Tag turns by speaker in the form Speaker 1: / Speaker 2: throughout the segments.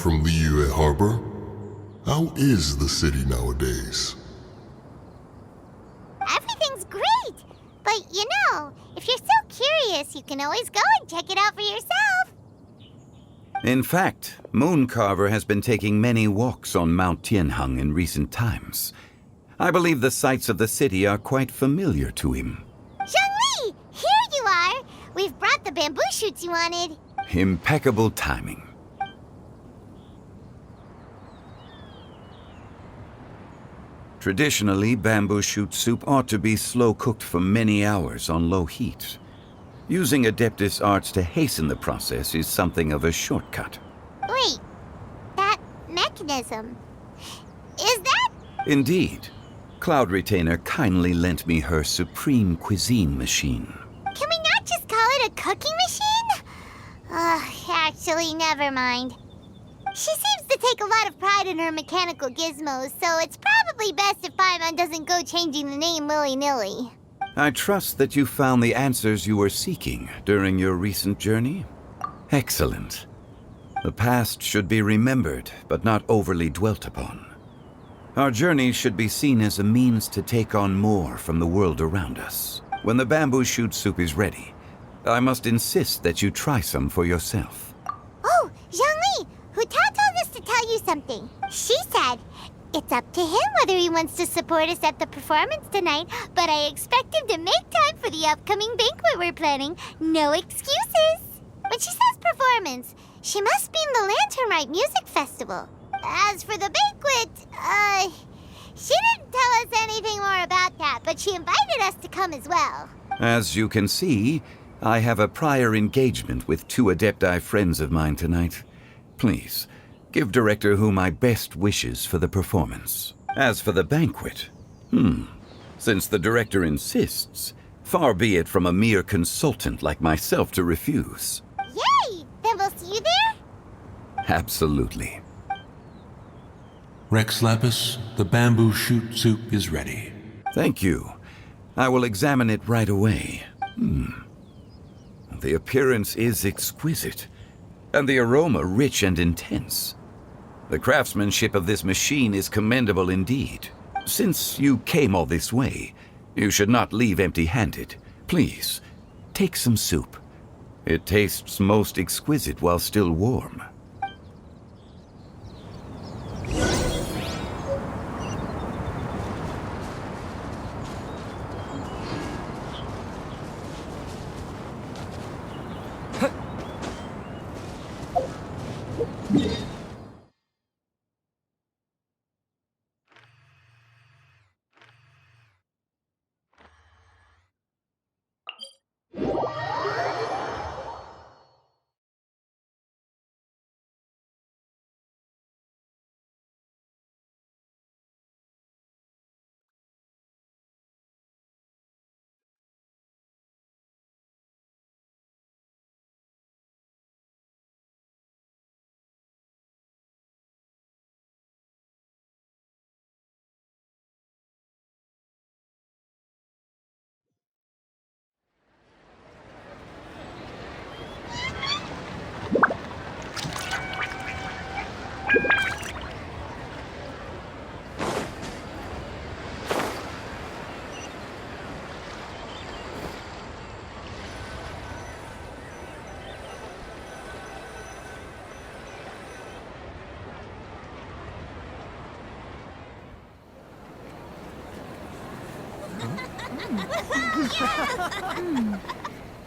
Speaker 1: from Liyue Harbor. How is the city nowadays?
Speaker 2: Everything's great! But if you're so curious, you can always go and check it out for yourself.
Speaker 3: In fact, Mooncarver has been taking many walks on Mount Tianheng in recent times. I believe the sights of the city are quite familiar to him.
Speaker 2: Zhongli! Here you are! We've brought the bamboo shoots you wanted.
Speaker 3: Impeccable timing. Traditionally, bamboo shoot soup ought to be slow-cooked for many hours on low heat. Using Adeptus arts to hasten the process is something of a shortcut.
Speaker 2: Wait, that mechanism, is that?
Speaker 3: Indeed. Cloud Retainer kindly lent me her supreme cuisine machine.
Speaker 2: Can we not just call it a cooking machine? Actually, never mind. She seems to take a lot of pride in her mechanical gizmos, so it's probably best if Paimon doesn't go changing the name willy-nilly.
Speaker 3: I trust that you found the answers you were seeking during your recent journey. Excellent. The past should be remembered, but not overly dwelt upon. Our journey should be seen as a means to take on more from the world around us. When the bamboo shoot soup is ready, I must insist that you try some for yourself.
Speaker 2: Oh, Zhongli! Huta told us to tell you something. She said, it's up to him whether he wants to support us at the performance tonight, but I expect him to make time for the upcoming banquet we're planning. No excuses. When she says performance, she must mean the Lantern Rite Music Festival. As for the banquet, she didn't tell us anything more about that, but she invited us to come as well.
Speaker 3: As you can see, I have a prior engagement with 2 Adepti friends of mine tonight. Please, give Director Hu my best wishes for the performance. As for the banquet, since the Director insists, far be it from a mere consultant like myself to refuse.
Speaker 2: Yay! Then we'll see you there?
Speaker 3: Absolutely.
Speaker 4: Rex Lapis, the bamboo shoot soup is ready.
Speaker 3: Thank you. I will examine it right away. The appearance is exquisite, and the aroma rich and intense. The craftsmanship of this machine is commendable indeed. Since you came all this way, you should not leave empty-handed. Please, take some soup. It tastes most exquisite while still warm.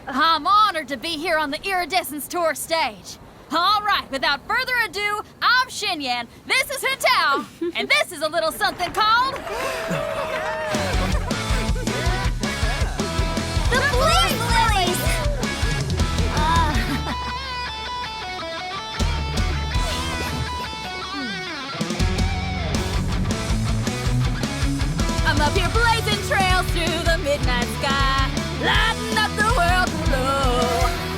Speaker 5: I'm honored to be here on the Iridescence Tour stage. All right, without further ado, I'm Xinyan, this is Hutao, and this is a little something called...
Speaker 2: The Bling Lilies!
Speaker 5: I'm up here blazing trails through the midnight sky, lighting up the world below.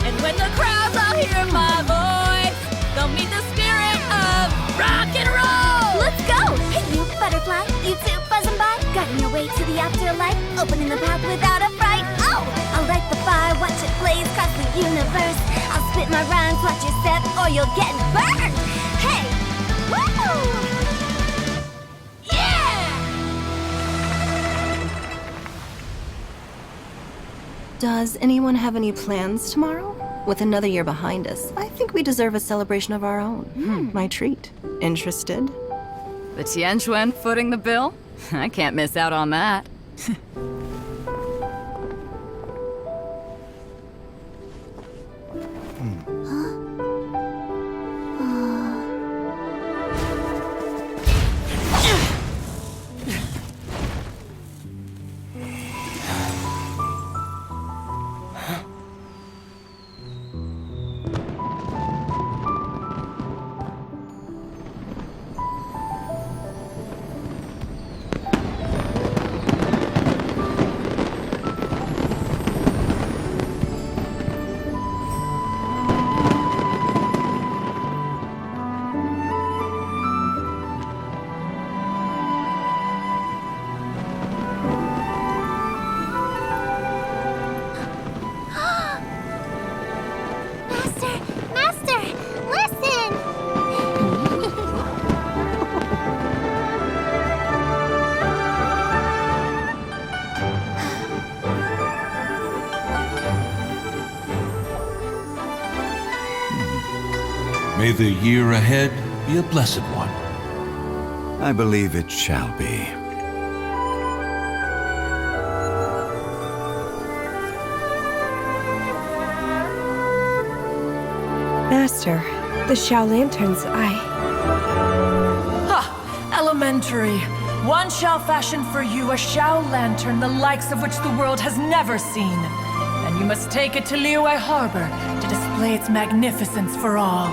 Speaker 5: And when the crowds all hear my voice, they'll meet the spirit of rock and roll.
Speaker 2: Let's go! Hey, you butterfly, you two buzzing by, guiding your way to the afterlife, opening the path without a fright. Oh! I'll light the fire, watch it blaze across the universe. I'll spit my rhymes, watch you step, or you'll get burned.
Speaker 5: Hey! Woo! Yeah!
Speaker 6: Does anyone have any plans tomorrow? With another year behind us, I think we deserve a celebration of our own. My treat. Interested?
Speaker 7: The Tianquan footing the bill? I can't miss out on that.
Speaker 2: Master, listen!
Speaker 4: May the year ahead be a blessed one.
Speaker 3: I believe it shall be.
Speaker 8: Master, the Xiao lanterns,
Speaker 9: Elementary. One shall fashion for you a Xiao lantern, the likes of which the world has never seen. And you must take it to Liyue Harbor to display its magnificence for all.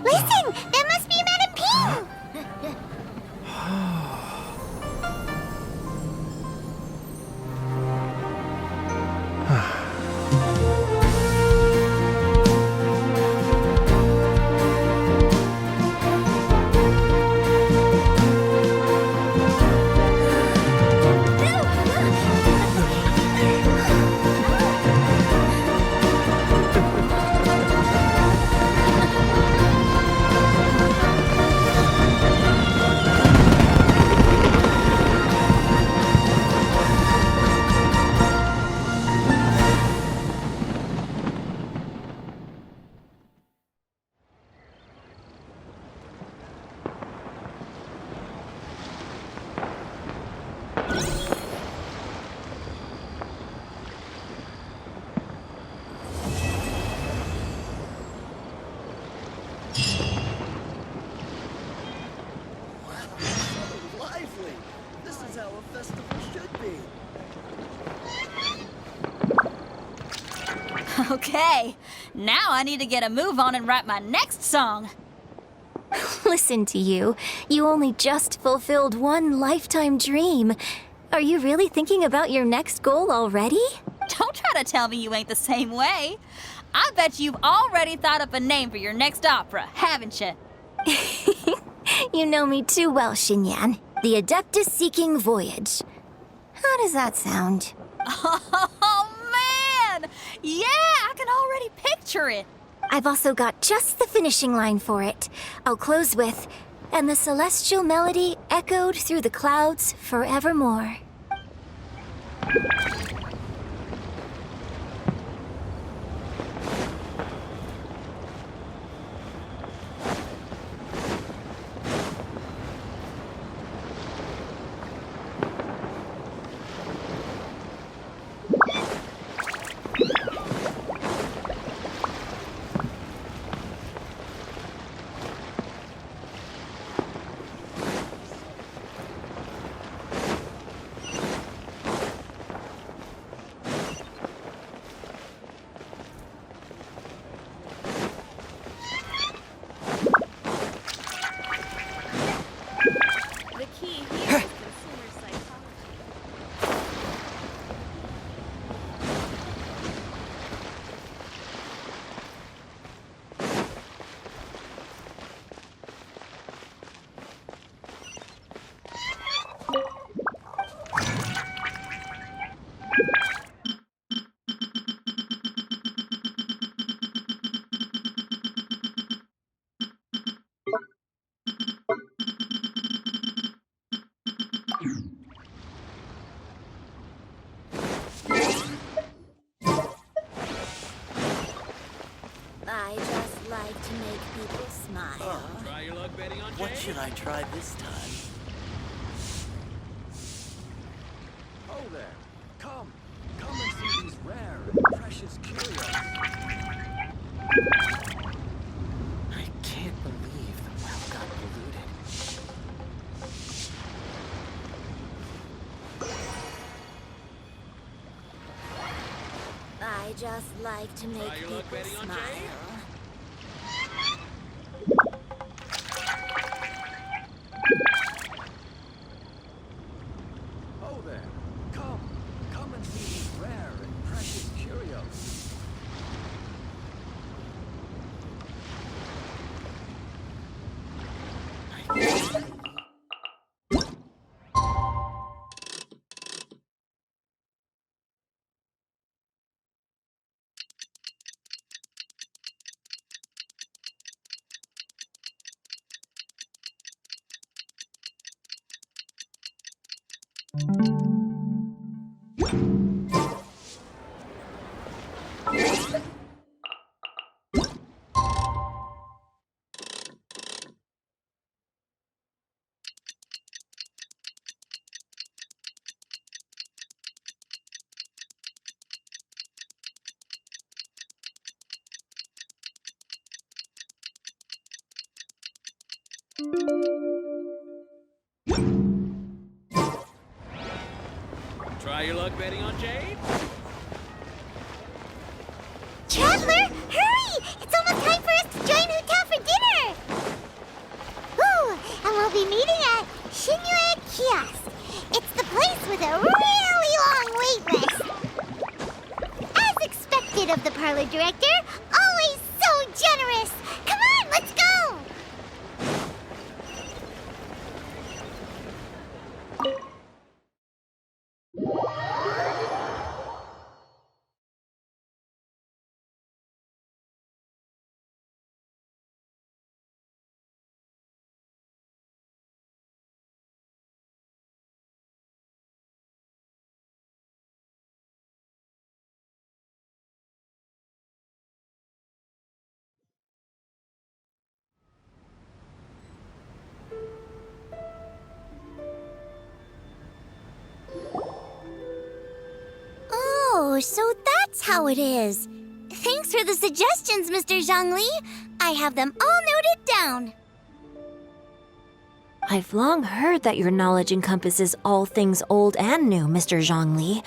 Speaker 2: Listen! That must be Madame Ping!
Speaker 10: Lively! This is how a festival should be.
Speaker 5: Okay, now I need to get a move on and write my next song.
Speaker 2: Listen to you. You only just fulfilled one lifetime dream. Are you really thinking about your next goal already?
Speaker 5: Don't try to tell me you ain't the same way. I bet you've already thought up a name for your next opera, haven't you?
Speaker 2: You know me too well, Xinyan. The Adeptus Seeking Voyage. How does that sound?
Speaker 5: Oh, man! Yeah, I can already picture it.
Speaker 2: I've also got just the finishing line for it. I'll close with, "And the celestial melody echoed through the clouds forevermore."
Speaker 10: What should I try this time? Oh there! Come and see these rare and precious curios. I can't believe the well got polluted.
Speaker 2: I just like to make people smile.
Speaker 10: Oh there! Come and see these rare and precious curios.
Speaker 11: Try your luck betting on Jade?
Speaker 2: Traveler, hurry! It's almost time for us to join Hotel for dinner! Ooh, and we'll be meeting at Shinue Kiosk. It's the place with a really long wait list. As expected of the parlor director, always so generous! Come on, let's go! Oh, so that's how it is. Thanks for the suggestions, Mr. Zhongli. I have them all noted down.
Speaker 12: I've long heard that your knowledge encompasses all things old and new, Mr. Zhongli,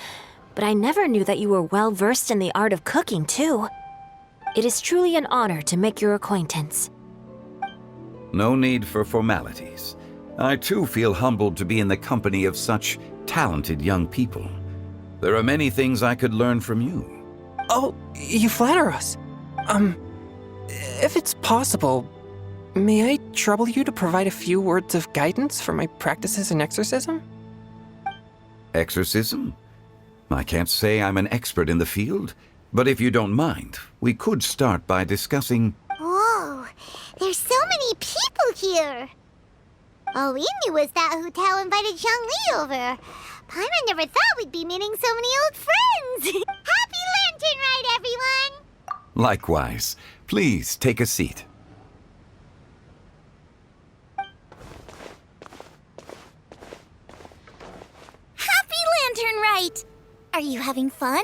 Speaker 12: but I never knew that you were well versed in the art of cooking, too. It is truly an honor to make your acquaintance.
Speaker 3: No need for formalities. I too feel humbled to be in the company of such talented young people. There are many things I could learn from you.
Speaker 13: Oh, you flatter us. If it's possible, may I trouble you to provide a few words of guidance for my practices in exorcism?
Speaker 3: Exorcism? I can't say I'm an expert in the field, but if you don't mind, we could start by discussing...
Speaker 2: Whoa, there's so many people here. All we knew was that Hotel invited Zhongli over. Paimon never thought we'd be meeting so many old friends. Happy Lantern Rite, everyone!
Speaker 3: Likewise. Please take a seat.
Speaker 2: Happy Lantern Rite! Are you having fun?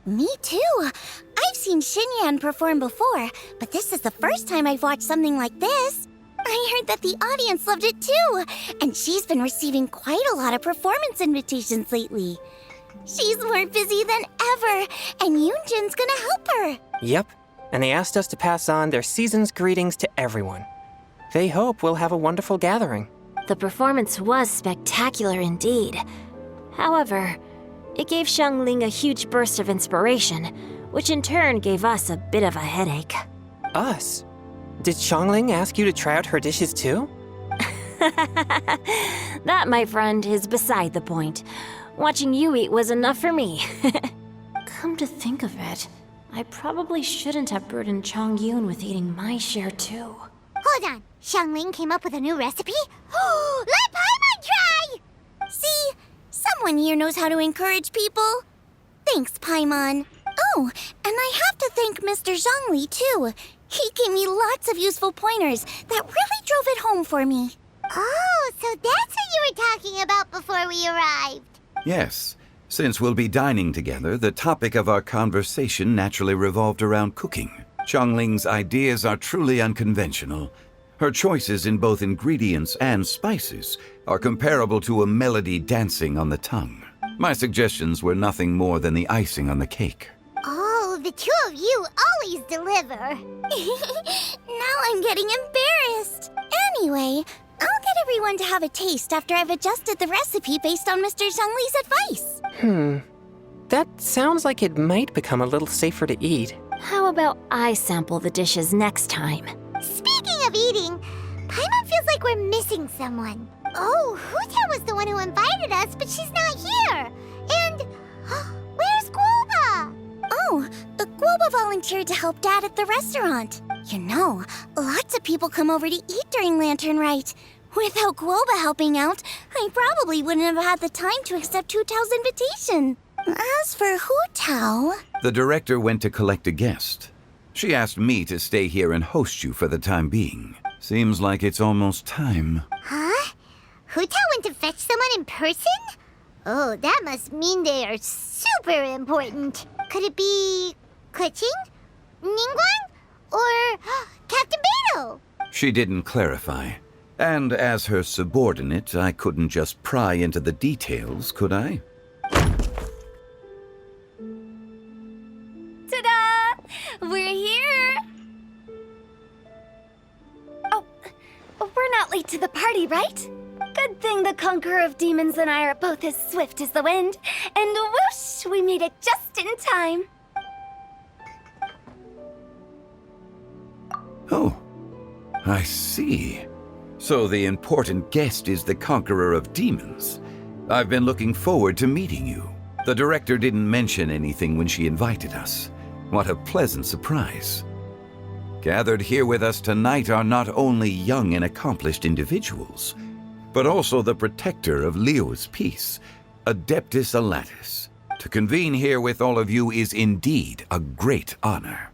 Speaker 2: Me too. I've seen Xinyan perform before, but this is the first time I've watched something like this. I heard that the audience loved it too, and she's been receiving quite a lot of performance invitations lately. She's more busy than ever, and Yoonjin's gonna help her.
Speaker 13: Yep, and they asked us to pass on their season's greetings to everyone. They hope we'll have a wonderful gathering.
Speaker 12: The performance was spectacular indeed. However, it gave Xiangling a huge burst of inspiration, which in turn gave us a bit of a headache.
Speaker 13: Us? Did Xiangling ask you to try out her dishes too?
Speaker 12: That, my friend, is beside the point. Watching you eat was enough for me. Come to think of it, I probably shouldn't have burdened Chongyun with eating my share too.
Speaker 2: Hold on, Xiangling came up with a new recipe? Let Paimon try! See, someone here knows how to encourage people. Thanks, Paimon. Oh, and I have to thank Mr. Zhongli too. He gave me lots of useful pointers that really drove it home for me. Oh, so that's what you were talking about before we arrived.
Speaker 3: Yes. Since we'll be dining together, the topic of our conversation naturally revolved around cooking. Xiangling's ideas are truly unconventional. Her choices in both ingredients and spices are comparable to a melody dancing on the tongue. My suggestions were nothing more than the icing on the cake.
Speaker 2: Oh, the two of you always deliver. Now I'm getting embarrassed. Anyway, I'll get everyone to have a taste after I've adjusted the recipe based on Mr. Zhongli's advice.
Speaker 13: That sounds like it might become a little safer to eat.
Speaker 12: How about I sample the dishes next time?
Speaker 2: Speaking of eating, Paimon feels like we're missing someone. Oh, Huta was the one who invited us, but she's not here. And where's Guoba? Oh, Guoba volunteered to help Dad at the restaurant. You know, lots of people come over to eat during Lantern Rite. Without Guoba helping out, I probably wouldn't have had the time to accept Hu Tao's invitation. As for Hu Tao...
Speaker 3: The director went to collect a guest. She asked me to stay here and host you for the time being. Seems like it's almost time.
Speaker 2: Huh? Hu Tao went to fetch someone in person? Oh, that must mean they are super important. Could it be... Kuching? Ningguang? Or Captain Beto?
Speaker 3: She didn't clarify. And as her subordinate, I couldn't just pry into the details, could I?
Speaker 2: Ta-da! We're here! Oh, we're not late to the party, right? Good thing the Conqueror of Demons and I are both as swift as the wind. And whoosh, we made it just in time.
Speaker 3: Oh, I see. So the important guest is the Conqueror of Demons. I've been looking forward to meeting you. The director didn't mention anything when she invited us. What a pleasant surprise. Gathered here with us tonight are not only young and accomplished individuals, but also the protector of Leo's peace, Adeptus Alatus. To convene here with all of you is indeed a great honor.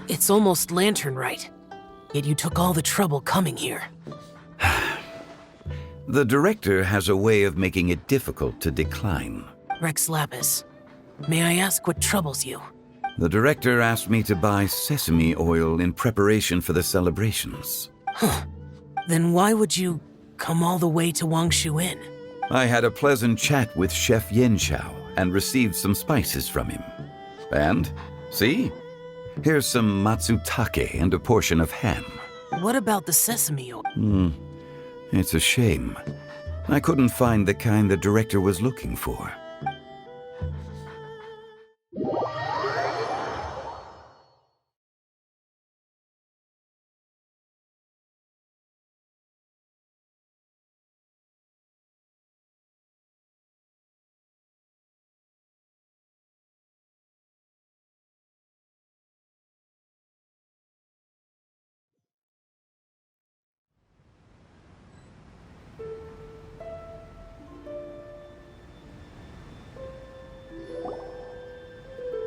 Speaker 14: It's almost Lantern Rite, yet you took all the trouble coming here.
Speaker 3: The director has a way of making it difficult to decline.
Speaker 14: Rex Lapis, may I ask what troubles you?
Speaker 3: The director asked me to buy sesame oil in preparation for the celebrations.
Speaker 14: Huh. Then why would you come all the way to Wangshu Inn?
Speaker 3: I had a pleasant chat with Chef Yen Chao and received some spices from him. And, see? Here's some matsutake and a portion of ham.
Speaker 14: What about the sesame oil?
Speaker 3: It's a shame. I couldn't find the kind the director was looking for.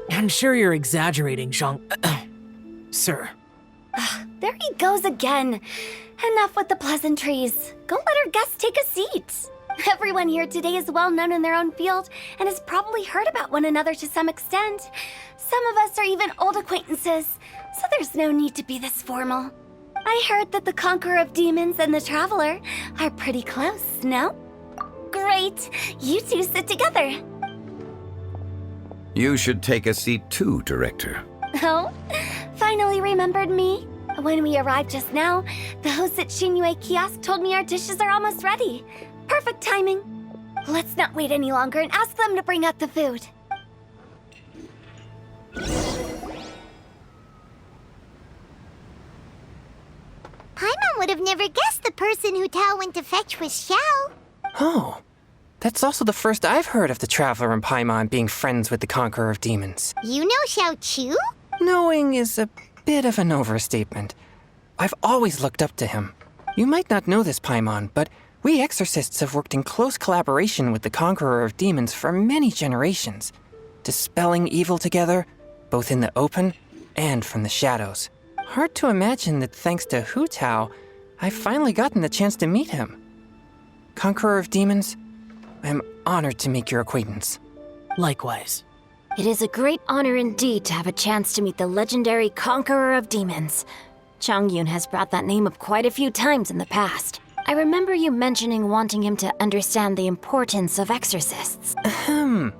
Speaker 14: I'm sure you're exaggerating, Sir.
Speaker 2: There he goes again. Enough with the pleasantries. Go let our guests take a seat. Everyone here today is well known in their own field and has probably heard about one another to some extent. Some of us are even old acquaintances, so there's no need to be this formal. I heard that the Conqueror of Demons and the Traveler are pretty close, no? Great! You two sit together.
Speaker 3: You should take a seat too, Director.
Speaker 2: Oh, finally remembered me? When we arrived just now, the host at Shinue Kiosk told me our dishes are almost ready. Perfect timing. Let's not wait any longer and ask them to bring out the food. Paimon would have never guessed the person who Tao went to fetch was Xiao.
Speaker 13: Oh, that's also the first I've heard of the Traveler and Paimon being friends with the Conqueror of Demons.
Speaker 2: You know Xiao Chu?
Speaker 13: Knowing is a bit of an overstatement. I've always looked up to him. You might not know this, Paimon, but we exorcists have worked in close collaboration with the Conqueror of Demons for many generations, dispelling evil together, both in the open and from the shadows. Hard to imagine that thanks to Hu Tao, I've finally gotten the chance to meet him. Conqueror of Demons, I'm honored to make your acquaintance.
Speaker 14: Likewise.
Speaker 12: It is a great honor indeed to have a chance to meet the legendary Conqueror of Demons. Changyun has brought that name up quite a few times in the past. I remember you mentioning wanting him to understand the importance of exorcists.
Speaker 2: We know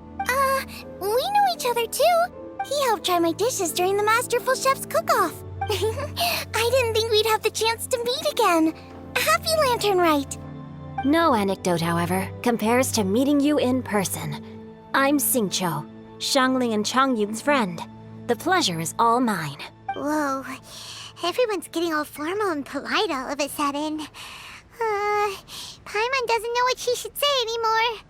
Speaker 2: each other too. He helped try my dishes during the Masterful Chef's cook-off. I didn't think we'd have the chance to meet again. Happy Lantern Rite.
Speaker 12: No anecdote, however, compares to meeting you in person. I'm Xingqiu, Shangling and Changyun's friend. The pleasure is all mine.
Speaker 2: Whoa, everyone's getting all formal and polite all of a sudden. Paimon doesn't know what she should say anymore.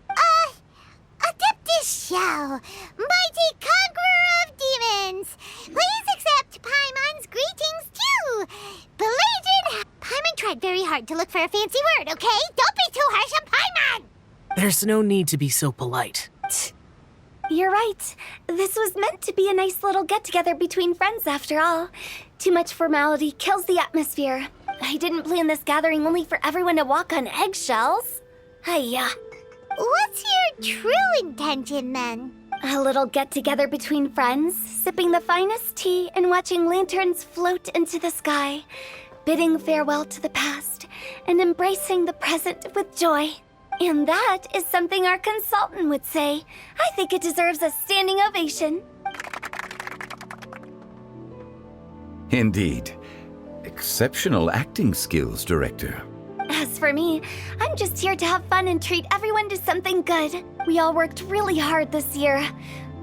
Speaker 2: Adeptus Xiao, mighty Conqueror of Demons, please accept Paimon's greetings too. Belated. Paimon tried very hard to look for a fancy word, okay? Don't be too harsh on Paimon.
Speaker 14: There's no need to be so polite.
Speaker 2: You're right. This was meant to be a nice little get-together between friends after all. Too much formality kills the atmosphere. I didn't plan this gathering only for everyone to walk on eggshells. Hiya. What's your true intention then? A little get-together between friends, sipping the finest tea and watching lanterns float into the sky, bidding farewell to the past and embracing the present with joy. And that is something our consultant would say. I think it deserves a standing ovation.
Speaker 3: Indeed. Exceptional acting skills, Director.
Speaker 2: As for me, I'm just here to have fun and treat everyone to something good. We all worked really hard this year.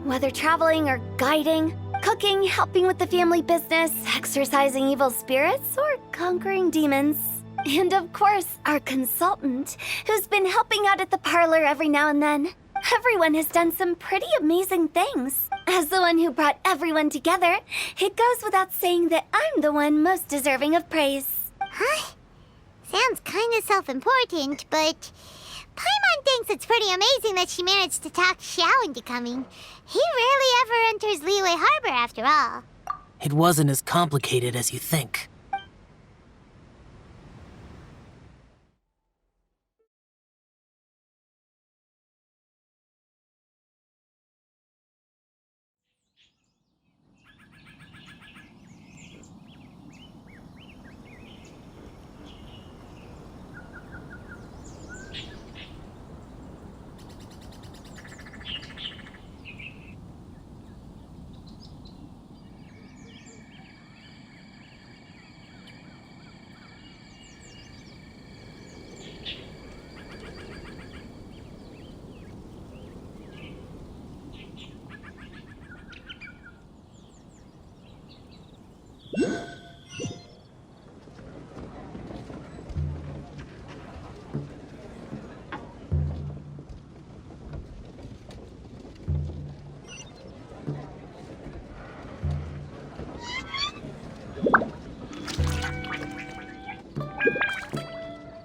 Speaker 2: Whether traveling or guiding, cooking, helping with the family business, exorcising evil spirits, or conquering demons. And of course, our consultant, who's been helping out at the parlor every now and then. Everyone has done some pretty amazing things. As the one who brought everyone together, it goes without saying that I'm the one most deserving of praise. Huh? Sounds kind of self-important, but Paimon thinks it's pretty amazing that she managed to talk Xiao into coming. He rarely ever enters Liyue Harbor after all.
Speaker 14: It wasn't as complicated as you think.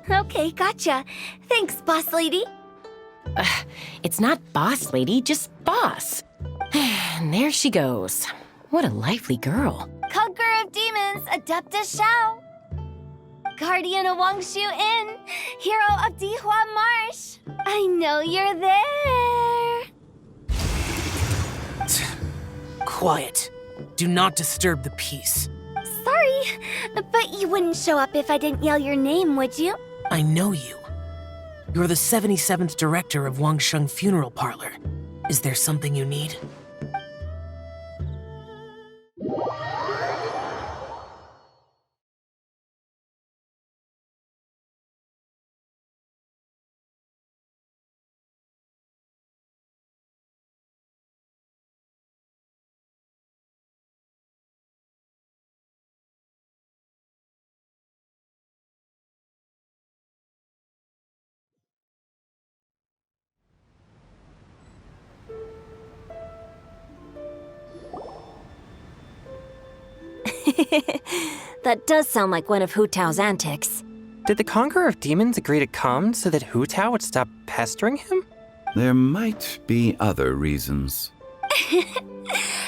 Speaker 2: Okay, gotcha. Thanks, boss lady.
Speaker 15: It's not boss lady, just boss. And there she goes. What a lively girl.
Speaker 2: Conqueror of Demons, Adeptus Xiao. Guardian of Wangshu Inn, hero of Dihua Marsh. I know you're there.
Speaker 14: Quiet. Do not disturb the peace.
Speaker 2: Sorry, but you wouldn't show up if I didn't yell your name, would you?
Speaker 14: I know you. You're the 77th director of Wangsheng Funeral Parlor. Is there something you need?
Speaker 12: That does sound like one of Hu Tao's antics.
Speaker 13: Did the Conqueror of Demons agree to come so that Hu Tao would stop pestering him?
Speaker 3: There might be other reasons.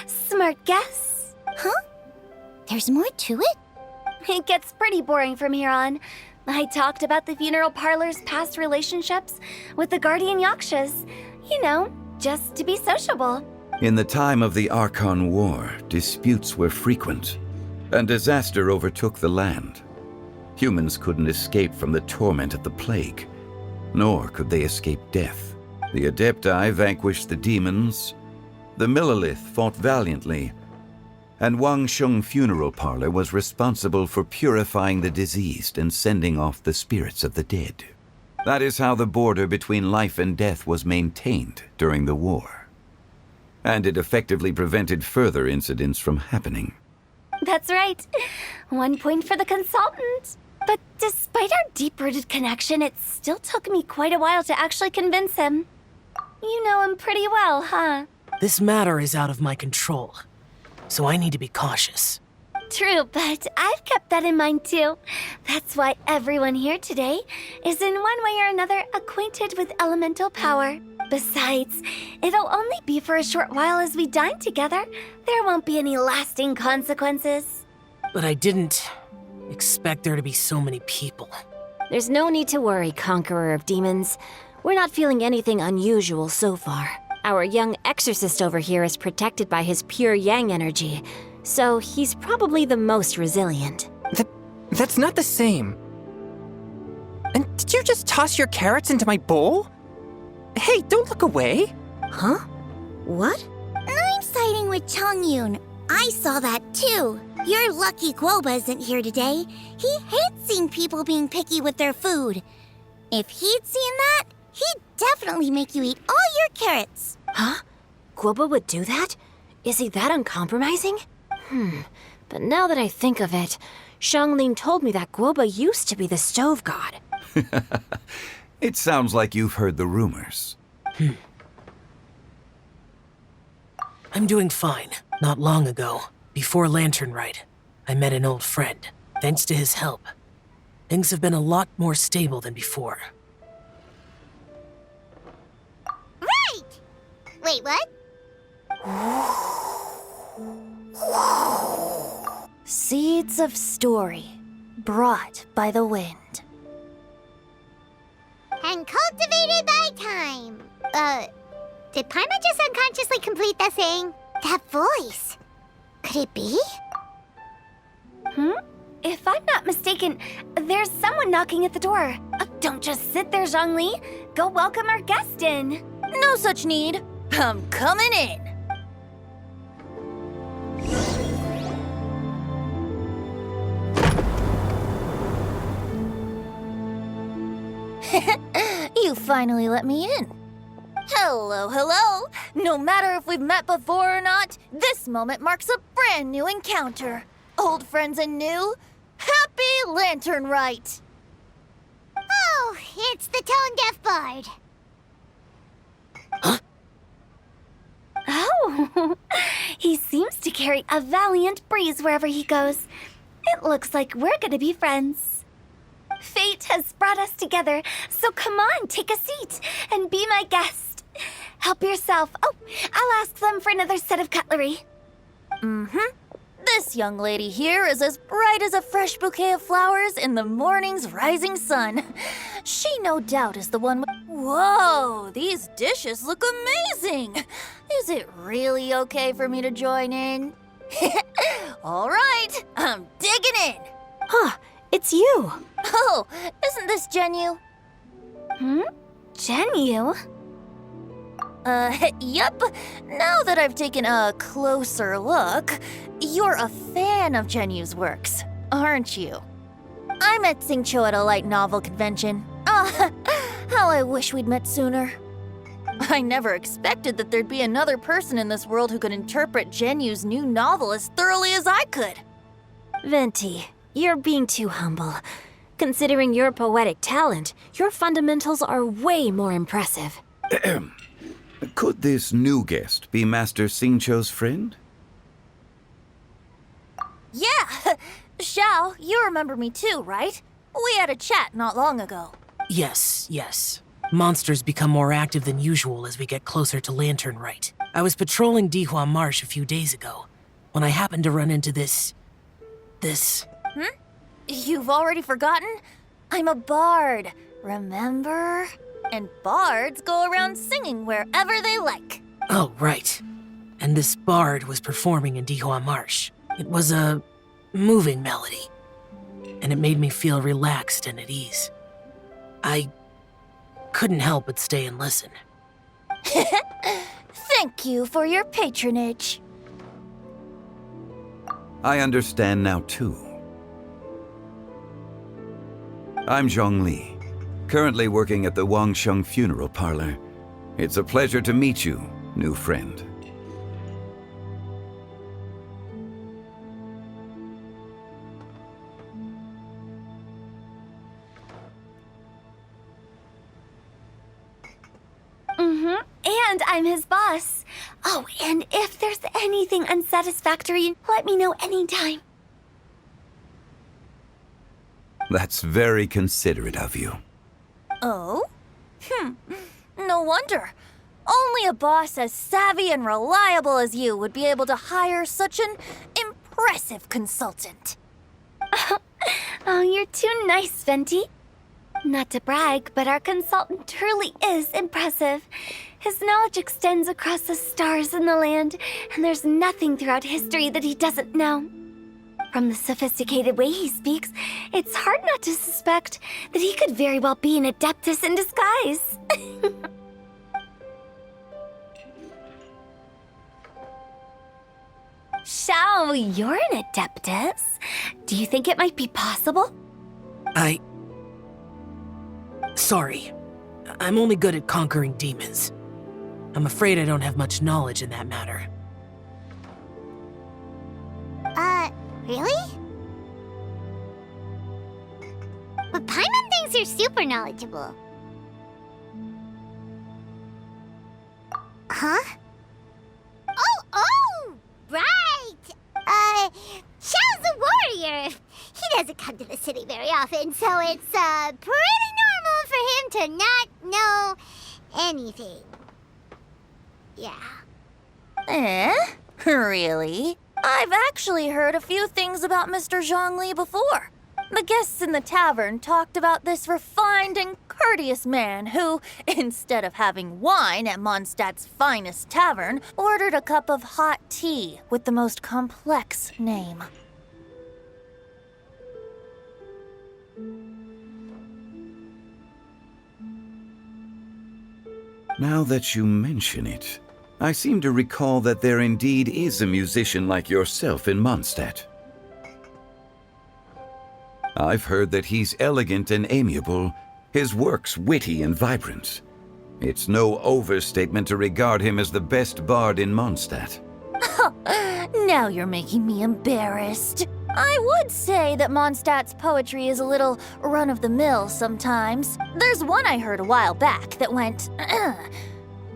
Speaker 2: Smart guess. Huh? There's more to it? It gets pretty boring from here on. I talked about the funeral parlor's past relationships with the Guardian Yakshas. You know, just to be sociable.
Speaker 3: In the time of the Archon War, disputes were frequent, and disaster overtook the land. Humans couldn't escape from the torment of the plague, nor could they escape death. The Adepti vanquished the demons, the Millelith fought valiantly, and Wangsheng Funeral Parlor was responsible for purifying the diseased and sending off the spirits of the dead. That is how the border between life and death was maintained during the war. And it effectively prevented further incidents from happening.
Speaker 2: That's right. 1 point for the consultant. But despite our deep-rooted connection, it still took me quite a while to actually convince him. You know him pretty well, huh?
Speaker 14: This matter is out of my control, so I need to be cautious.
Speaker 2: True, but I've kept that in mind too. That's why everyone here today is in one way or another acquainted with elemental power. Besides, it'll only be for a short while as we dine together. There won't be any lasting consequences.
Speaker 14: But I didn't expect there to be so many people.
Speaker 12: There's no need to worry, Conqueror of Demons. We're not feeling anything unusual so far. Our young exorcist over here is protected by his pure yang energy, so he's probably the most resilient.
Speaker 13: That's not the same. And did you just toss your carrots into my bowl? Hey, don't look away.
Speaker 12: Huh? What?
Speaker 2: I'm siding with Chongyun. I saw that too. You're lucky Guoba isn't here today. He hates seeing people being picky with their food. If he'd seen that, he'd definitely make you eat all your carrots.
Speaker 12: Huh? Guoba would do that? Is he that uncompromising? But now that I think of it, Xianglin told me that Guoba used to be the stove god.
Speaker 3: It sounds like you've heard the rumors.
Speaker 14: I'm doing fine. Not long ago, before Lantern Rite, I met an old friend. Thanks to his help, things have been a lot more stable than before.
Speaker 2: Right! Wait, what?
Speaker 12: Seeds of story, brought by the wind.
Speaker 2: And cultivated by time. Did Paimon just unconsciously complete that saying? That voice. Could it be? If I'm not mistaken, there's someone knocking at the door. Don't just sit there, Zhongli. Go welcome our guest in.
Speaker 5: No such need. I'm coming in. You finally let me in. Hello, hello. No matter if we've met before or not, this moment marks a brand new encounter. Old friends and new, happy Lantern Rite.
Speaker 2: Oh, it's the tone-deaf bard.
Speaker 14: Huh?
Speaker 2: Oh, he seems to carry a valiant breeze wherever he goes. It looks like we're gonna be friends. Fate has brought us together, so come on, take a seat and be my guest. Help yourself. Oh, I'll ask them for another set of cutlery.
Speaker 5: This young lady here is as bright as a fresh bouquet of flowers in the morning's rising sun. She no doubt is the one. Whoa, these dishes look amazing. Is it really okay for me to join in? All right, I'm digging in.
Speaker 12: Huh, it's you.
Speaker 5: Oh, isn't this Genu?
Speaker 12: Genu?
Speaker 5: Yep. Now that I've taken a closer look, you're a fan of Genu's works, aren't you? I met Xingqiu at a light novel convention. Ah, how I wish we'd met sooner. I never expected that there'd be another person in this world who could interpret Genu's new novel as thoroughly as I could.
Speaker 12: Venti, you're being too humble. Considering your poetic talent, your fundamentals are way more impressive.
Speaker 3: Could this new guest be Master Xingqiu's friend?
Speaker 5: Yeah! Xiao, you remember me too, right? We had a chat not long ago.
Speaker 14: Yes. Monsters become more active than usual as we get closer to Lantern Rite. I was patrolling Dihua Marsh a few days ago when I happened to run into this.
Speaker 5: You've already forgotten? I'm a bard, remember? And bards go around singing wherever they like.
Speaker 14: Oh, right. And this bard was performing in Dihua Marsh. It was a moving melody, and it made me feel relaxed and at ease. I couldn't help but stay and listen.
Speaker 5: Thank you for your patronage.
Speaker 3: I understand now, too. I'm Zhongli, currently working at the Wangsheng Funeral Parlor. It's a pleasure to meet you, new friend.
Speaker 16: And I'm his boss. Oh, and if there's anything unsatisfactory, let me know anytime.
Speaker 3: That's very considerate of you.
Speaker 5: Oh? No wonder. Only a boss as savvy and reliable as you would be able to hire such an impressive consultant.
Speaker 16: Oh, you're too nice, Venti. Not to brag, but our consultant truly is impressive. His knowledge extends across the stars and the land, and there's nothing throughout history that he doesn't know. From the sophisticated way he speaks, it's hard not to suspect that he could very well be an adeptus in disguise. Xiao, you're an adeptus. Do you think it might be possible?
Speaker 14: Sorry. I'm only good at conquering demons. I'm afraid I don't have much knowledge in that matter.
Speaker 2: Really? But Paimon thinks you're super knowledgeable. Huh? Oh! Right! Xiao's a warrior. He doesn't come to the city very often, so it's, pretty normal for him to not know anything. Yeah.
Speaker 5: Really? I've actually heard a few things about Mr. Zhongli before. The guests in the tavern talked about this refined and courteous man who, instead of having wine at Mondstadt's finest tavern, ordered a cup of hot tea with the most complex name.
Speaker 3: Now that you mention it, I seem to recall that there indeed is a musician like yourself in Mondstadt. I've heard that he's elegant and amiable, his works witty and vibrant. It's no overstatement to regard him as the best bard in Mondstadt.
Speaker 5: Now you're making me embarrassed. I would say that Mondstadt's poetry is a little run-of-the-mill sometimes. There's one I heard a while back that went,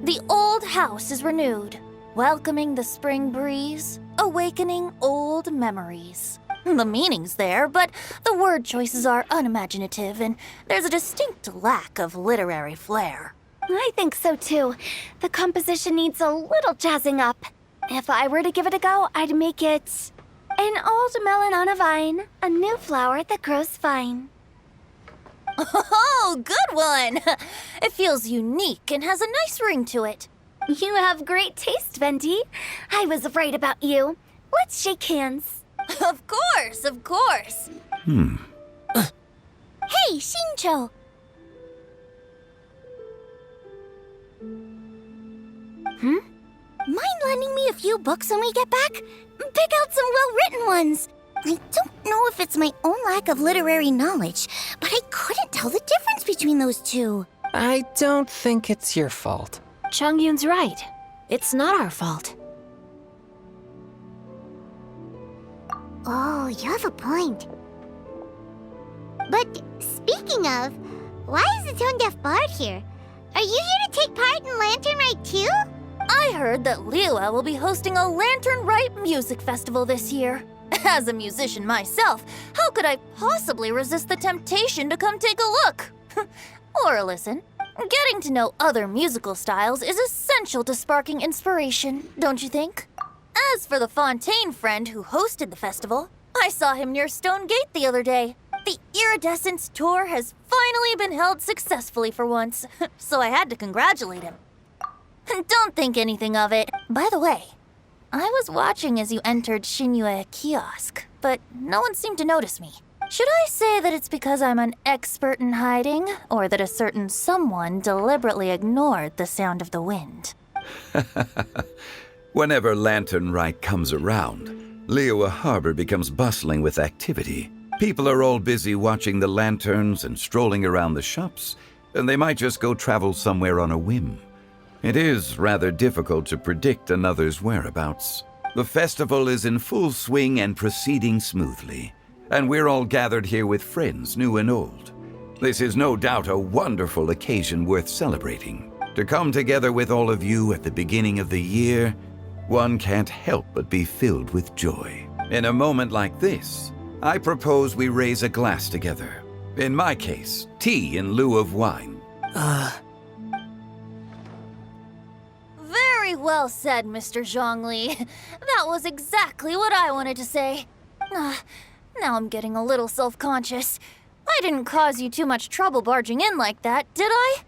Speaker 5: The old house is renewed, welcoming the spring breeze, awakening old memories. The meaning's there, but the word choices are unimaginative, and there's a distinct lack of literary flair.
Speaker 16: I think so too. The composition needs a little jazzing up. If I were to give it a go, I'd make it An old melanana vine, a new flower that grows fine.
Speaker 5: Oh, good one! It feels unique and has a nice ring to it.
Speaker 16: You have great taste, Venti. I was right about you. Let's shake hands.
Speaker 5: Of course, of course.
Speaker 16: Hey, Shincho! Mind lending me a few books when we get back? Pick out some well-written ones. I don't know if it's my own lack of literary knowledge, but I couldn't tell the difference between those two.
Speaker 13: I don't think it's your fault.
Speaker 12: Chongyun's right. It's not our fault.
Speaker 2: Oh, you have a point. But speaking of, why is the Tone Deaf Bard here? Are you here to take part in Lantern Rite too?
Speaker 5: I heard that Liua will be hosting a Lantern Rite music festival this year. As a musician myself, how could I possibly resist the temptation to come take a look? Or listen. Getting to know other musical styles is essential to sparking inspiration, don't you think? As for the Fontaine friend who hosted the festival, I saw him near Stone Gate the other day. The Iridescence tour has finally been held successfully for once, so I had to congratulate him. Don't think anything of it. By the way, I was watching as you entered Shinyue Kiosk, but no one seemed to notice me. Should I say that it's because I'm an expert in hiding, or that a certain someone deliberately ignored the sound of the wind?
Speaker 3: Whenever Lantern Rite comes around, Liua Harbor becomes bustling with activity. People are all busy watching the lanterns and strolling around the shops, and they might just go travel somewhere on a whim. It is rather difficult to predict another's whereabouts. The festival is in full swing and proceeding smoothly, and we're all gathered here with friends, new and old. This is no doubt a wonderful occasion worth celebrating. To come together with all of you at the beginning of the year, one can't help but be filled with joy. In a moment like this, I propose we raise a glass together. In my case, tea in lieu of wine.
Speaker 5: Very well said, Mr. Zhongli. That was exactly what I wanted to say. Now I'm getting a little self-conscious. I didn't cause you too much trouble barging in like that, did I?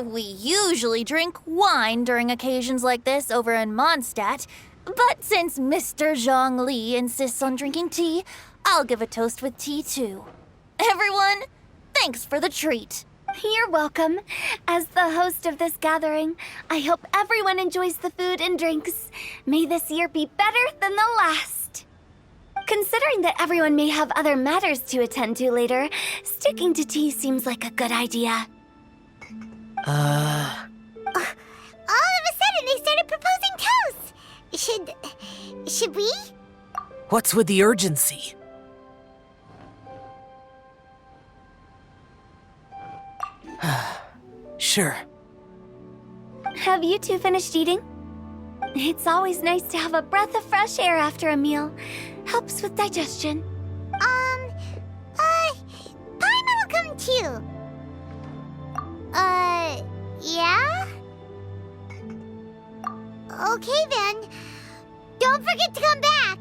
Speaker 5: We usually drink wine during occasions like this over in Mondstadt, but since Mr. Zhongli insists on drinking tea, I'll give a toast with tea too. Everyone, thanks for the treat.
Speaker 16: You're welcome. As the host of this gathering, I hope everyone enjoys the food and drinks. May this year be better than the last. Considering that everyone may have other matters to attend to later, sticking to tea seems like a good idea.
Speaker 2: All of a sudden, they started proposing toasts. Should we?
Speaker 14: What's with the urgency? Sure.
Speaker 16: Have you two finished eating? It's always nice to have a breath of fresh air after a meal. Helps with digestion.
Speaker 2: Paimon will come too. Yeah? Okay then. Don't forget to come back.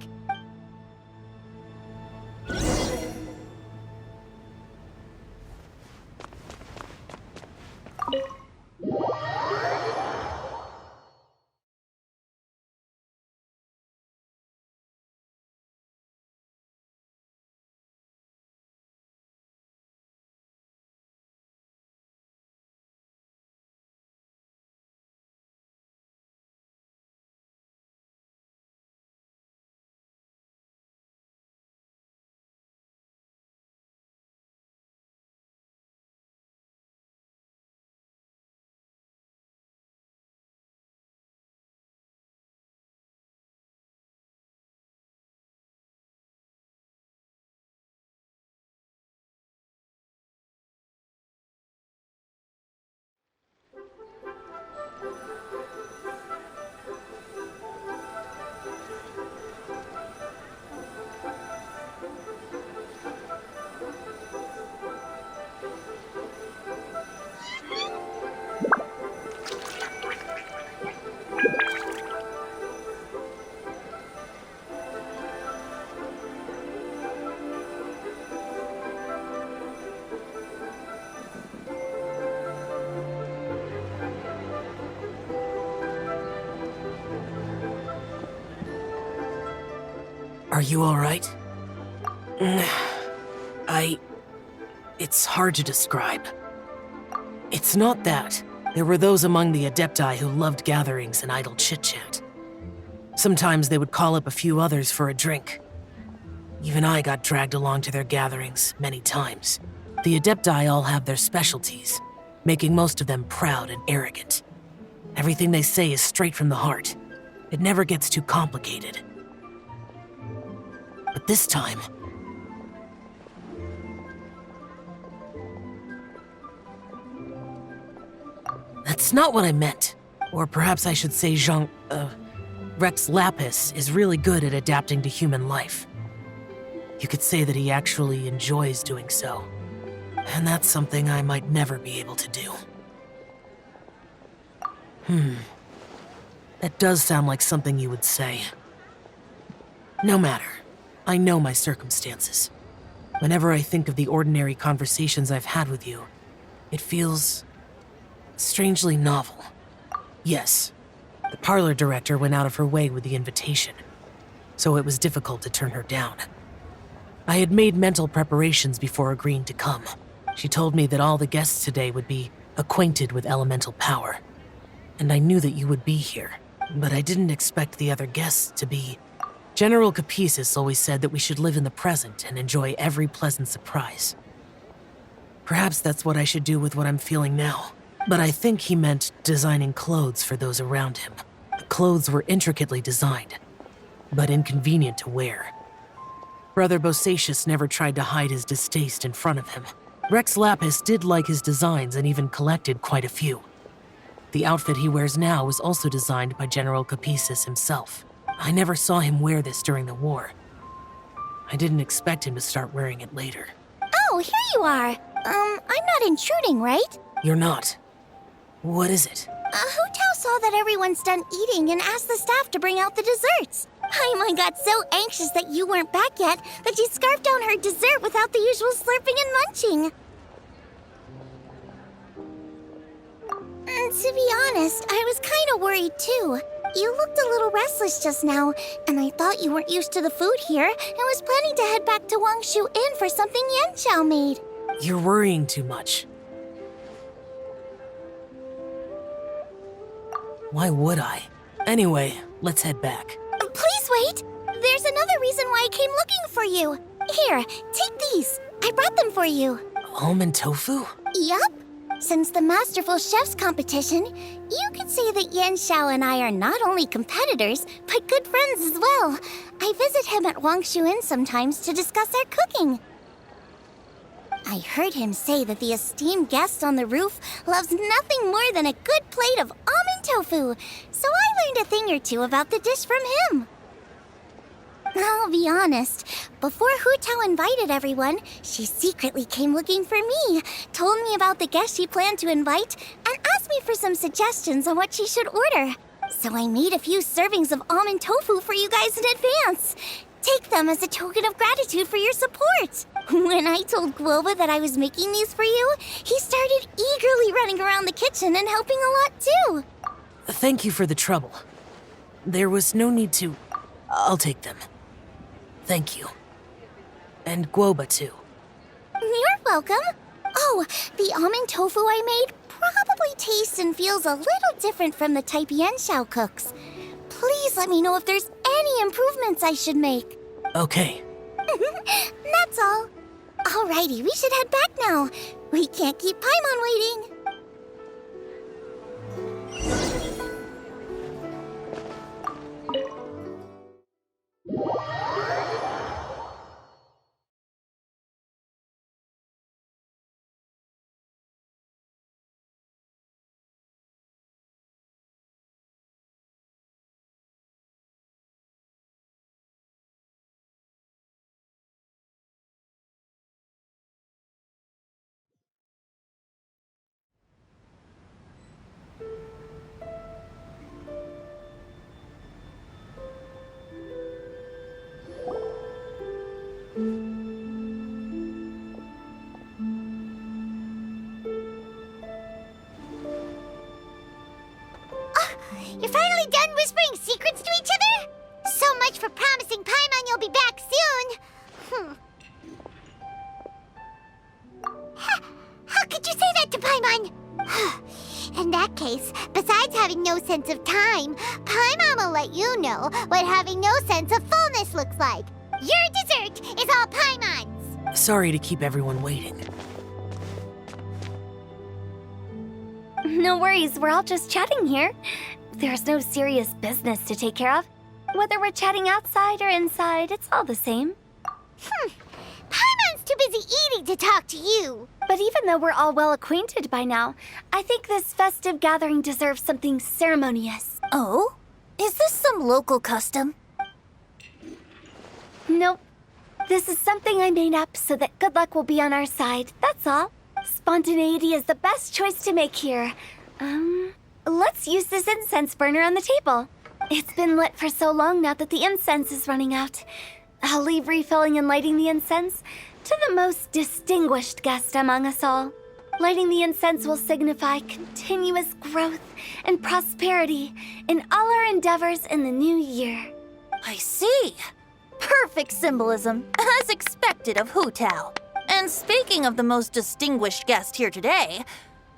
Speaker 14: Are you alright? It's hard to describe. It's not that. There were those among the Adepti who loved gatherings and idle chit-chat. Sometimes they would call up a few others for a drink. Even I got dragged along to their gatherings many times. The Adepti all have their specialties, making most of them proud and arrogant. Everything they say is straight from the heart. It never gets too complicated. But this time... That's not what I meant. Or perhaps I should say Rex Lapis is really good at adapting to human life. You could say that he actually enjoys doing so. And that's something I might never be able to do. That does sound like something you would say. No matter. I know my circumstances. Whenever I think of the ordinary conversations I've had with you, it feels strangely novel. Yes, the parlor director went out of her way with the invitation, so it was difficult to turn her down. I had made mental preparations before agreeing to come. She told me that all the guests today would be acquainted with elemental power, and I knew that you would be here, but I didn't expect the other guests to be... General Capisis always said that we should live in the present and enjoy every pleasant surprise. Perhaps that's what I should do with what I'm feeling now. But I think he meant designing clothes for those around him. The clothes were intricately designed, but inconvenient to wear. Brother Bosacius never tried to hide his distaste in front of him. Rex Lapis did like his designs and even collected quite a few. The outfit he wears now was also designed by General Capisis himself. I never saw him wear this during the war. I didn't expect him to start wearing it later.
Speaker 2: Oh, here you are. I'm not intruding, right?
Speaker 14: You're not. What is it?
Speaker 2: Hu Tao saw that everyone's done eating and asked the staff to bring out the desserts. Paimon got so anxious that you weren't back yet that she scarfed down her dessert without the usual slurping and munching. To be honest, I was kind of worried too. You looked a little restless just now, and I thought you weren't used to the food here and was planning to head back to Wangshu Inn for something Yanxiao made.
Speaker 14: You're worrying too much. Why would I? Anyway, let's head back.
Speaker 2: Please wait! There's another reason why I came looking for you. Here, take these. I brought them for you.
Speaker 14: Almond tofu?
Speaker 2: Yup. Since the Masterful Chef's competition, you could say that Yanxiao and I are not only competitors, but good friends as well. I visit him at Wangshu Inn sometimes to discuss our cooking. I heard him say that the esteemed guest on the roof loves nothing more than a good plate of almond tofu, so I learned a thing or two about the dish from him. I'll be honest, before Hu Tao invited everyone, she secretly came looking for me, told me about the guests she planned to invite, and asked me for some suggestions on what she should order. So I made a few servings of almond tofu for you guys in advance. Take them as a token of gratitude for your support. When I told Guoba that I was making these for you, he started eagerly running around the kitchen and helping a lot too.
Speaker 14: Thank you for the trouble. There was no need to... I'll take them. Thank you. And Guoba too.
Speaker 2: You're welcome. Oh, the almond tofu I made probably tastes and feels a little different from the type Yanxiao cooks. Please let me know if there's any improvements I should make.
Speaker 14: Okay.
Speaker 2: That's all. Alrighty, we should head back now. We can't keep Paimon waiting. You're finally done whispering secrets to each other? So much for promising Paimon you'll be back. no sense of time, Paimon will let you know what having no sense of fullness looks like. Your dessert is all Paimon's!
Speaker 14: Sorry to keep everyone waiting.
Speaker 16: No worries, we're all just chatting here. There's no serious business to take care of. Whether we're chatting outside or inside, it's all the same.
Speaker 2: Paimon's too busy eating to talk to you.
Speaker 16: But even though we're all well acquainted by now, I think this festive gathering deserves something ceremonious.
Speaker 2: Oh? Is this some local custom?
Speaker 16: Nope. This is something I made up so that good luck will be on our side, that's all. Spontaneity is the best choice to make here. Let's use this incense burner on the table. It's been lit for so long now that the incense is running out. I'll leave refilling and lighting the incense to the most distinguished guest among us all. Lighting the incense will signify continuous growth and prosperity in all our endeavors in the new year.
Speaker 2: I see. Perfect symbolism, as expected of Hu Tao. And speaking of the most distinguished guest here today,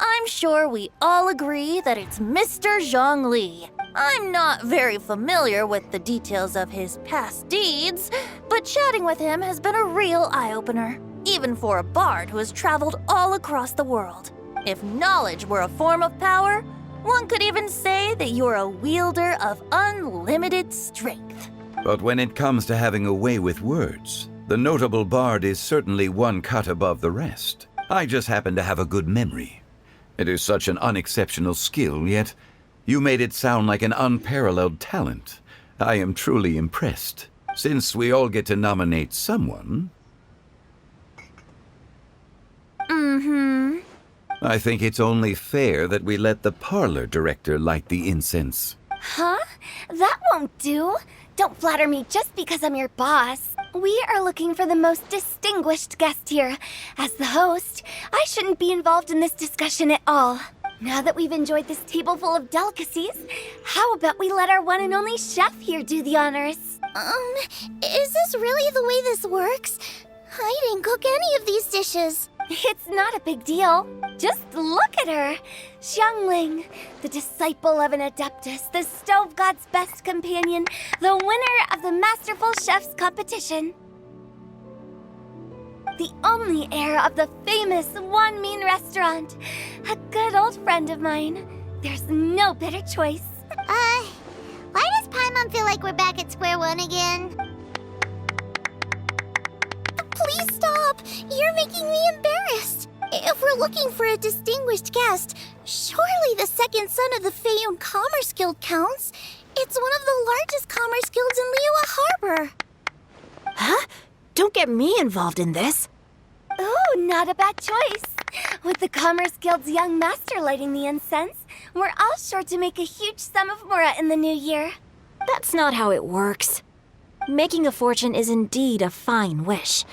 Speaker 2: I'm sure we all agree that it's Mr. Zhongli. I'm not very familiar with the details of his past deeds, but chatting with him has been a real eye-opener, even for a bard who has traveled all across the world. If knowledge were a form of power, one could even say that you're a wielder of unlimited strength.
Speaker 3: But when it comes to having a way with words, the notable bard is certainly one cut above the rest. I just happen to have a good memory. It is such an unexceptional skill, yet you made it sound like an unparalleled talent. I am truly impressed. Since we all get to nominate someone, I think it's only fair that we let the parlor director light the incense.
Speaker 16: Huh? That won't do. Don't flatter me just because I'm your boss. We are looking for the most distinguished guest here. As the host, I shouldn't be involved in this discussion at all. Now that we've enjoyed this table full of delicacies, how about we let our one and only chef here do the honors?
Speaker 2: Is this really the way this works? I didn't cook any of these dishes.
Speaker 16: It's not a big deal. Just look at her. Xiangling, the disciple of an adeptus, the stove god's best companion, the winner of the Masterful Chef's competition. The only heir of the famous Wan Min restaurant. A good old friend of mine. There's no better choice.
Speaker 2: Why does Paimon feel like we're back at square one again? Please stop! You're making me embarrassed! If we're looking for a distinguished guest, surely the second son of the Feiyun Commerce Guild counts. It's one of the largest commerce guilds in Liyue Harbor.
Speaker 12: Huh? Don't get me involved in this.
Speaker 16: Oh, not a bad choice. With the Commerce Guild's young master lighting the incense, we're all sure to make a huge sum of mora in the new year.
Speaker 12: That's not how it works. Making a fortune is indeed a fine wish,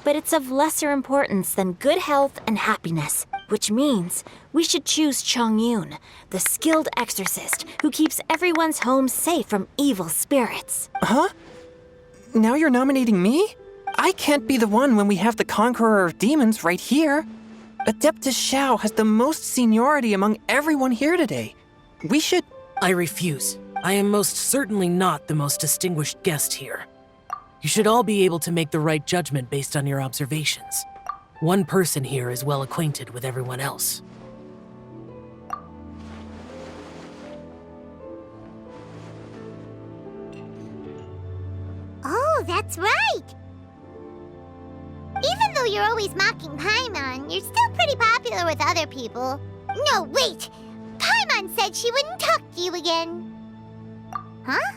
Speaker 12: but it's of lesser importance than good health and happiness, which means we should choose Chongyun, the skilled exorcist who keeps everyone's home safe from evil spirits.
Speaker 13: Huh? Now you're nominating me? I can't be the one when we have the Conqueror of Demons right here. Adeptus Xiao has the most seniority among everyone here today. We should...
Speaker 14: I refuse. I am most certainly not the most distinguished guest here. You should all be able to make the right judgment based on your observations. One person here is well acquainted with everyone else.
Speaker 2: Oh, that's right! Even though you're always mocking Paimon, you're still pretty popular with other people. No, wait! Paimon said she wouldn't talk to you again. Huh?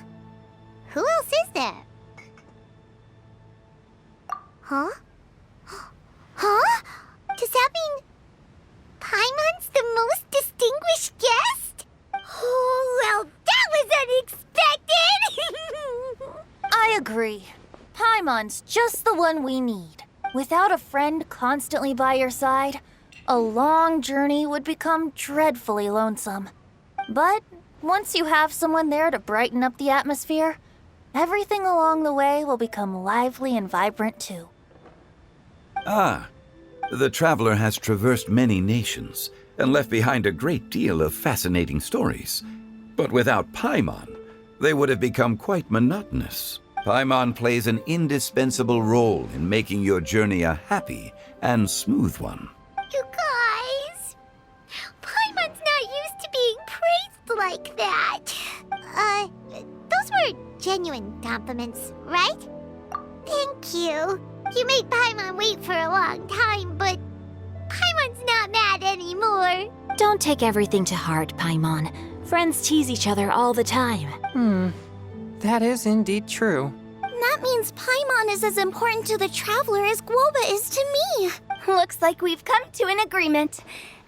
Speaker 2: Who else is there? Huh? Huh? Does that mean Paimon's the most distinguished guest? Oh, well, that was unexpected! I agree. Paimon's just the one we need. Without a friend constantly by your side, a long journey would become dreadfully lonesome. But once you have someone there to brighten up the atmosphere, everything along the way will become lively and vibrant too.
Speaker 3: Ah, the traveler has traversed many nations and left behind a great deal of fascinating stories. But without Paimon, they would have become quite monotonous. Paimon plays an indispensable role in making your journey a happy and smooth one.
Speaker 2: You guys, Paimon's not used to being praised like that. Those were genuine compliments, right? Thank you. You made Paimon wait for a long time, but Paimon's not mad anymore.
Speaker 12: Don't take everything to heart, Paimon. Friends tease each other all the time.
Speaker 13: That is indeed true.
Speaker 16: That means Paimon is as important to the traveler as Guoba is to me. Looks like we've come to an agreement.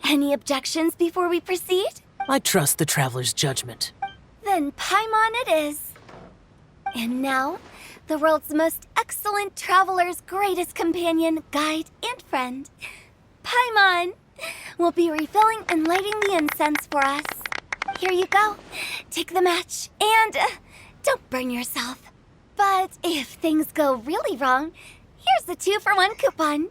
Speaker 16: Any objections before we proceed?
Speaker 14: I trust the traveler's judgment.
Speaker 16: Then Paimon it is. And now, the world's most excellent traveler's greatest companion, guide, and friend, Paimon, will be refilling and lighting the incense for us. Here you go. Take the match, and don't burn yourself. But if things go really wrong, here's the 2-for-1 coupon.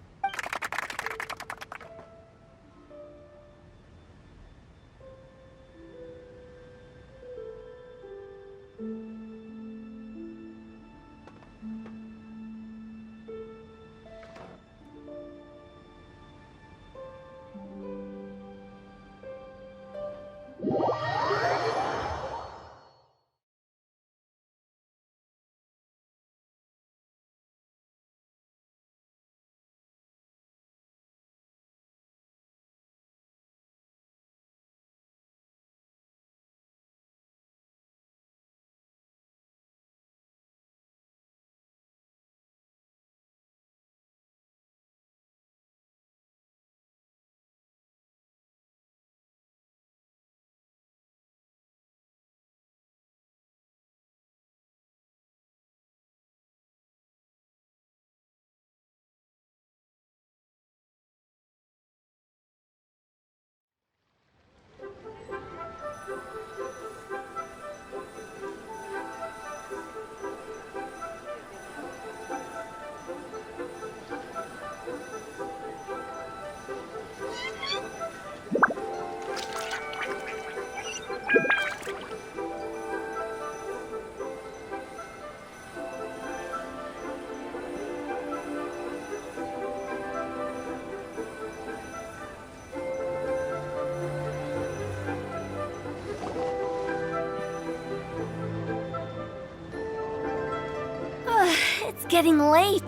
Speaker 16: It's getting late.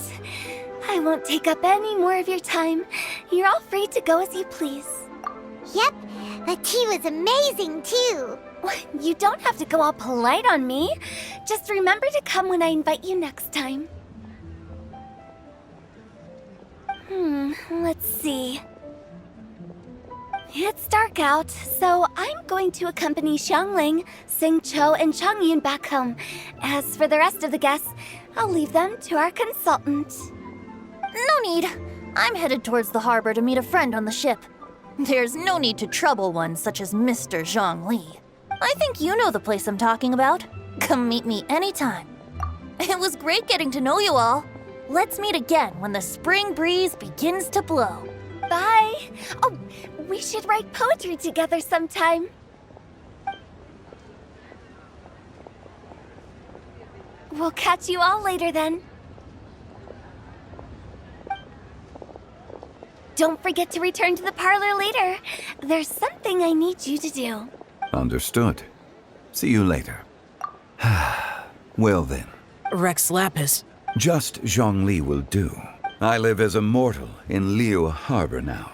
Speaker 16: I won't take up any more of your time. You're all free to go as you please.
Speaker 2: Yep, the tea was amazing too.
Speaker 16: You don't have to go all polite on me. Just remember to come when I invite you next time. Let's see. It's dark out, so I'm going to accompany Xiangling, Xingqiu, and Changyun back home. As for the rest of the guests, I'll leave them to our consultant.
Speaker 5: No need. I'm headed towards the harbor to meet a friend on the ship. There's no need to trouble one such as Mr. Zhongli. I think you know the place I'm talking about. Come meet me anytime. It was great getting to know you all. Let's meet again when the spring breeze begins to blow.
Speaker 16: Bye. Oh, we should write poetry together sometime. We'll catch you all later then. Don't forget to return to the parlor later. There's something I need you to do.
Speaker 3: Understood. See you later. Well then.
Speaker 14: Rex Lapis.
Speaker 3: Just Zhongli will do. I live as a mortal in Liu Harbor now.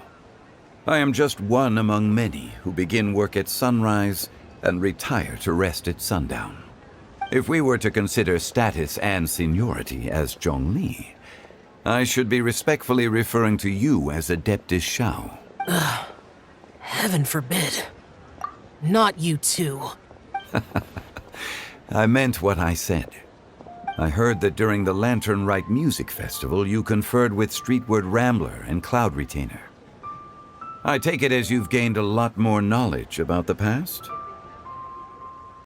Speaker 3: I am just one among many who begin work at sunrise and retire to rest at sundown. If we were to consider status and seniority as Zhongli, I should be respectfully referring to you as Adeptus Shao.
Speaker 14: Heaven forbid. Not you too.
Speaker 3: I meant what I said. I heard that during the Lantern Rite Music Festival, you conferred with Streetward Rambler and Cloud Retainer. I take it as you've gained a lot more knowledge about the past?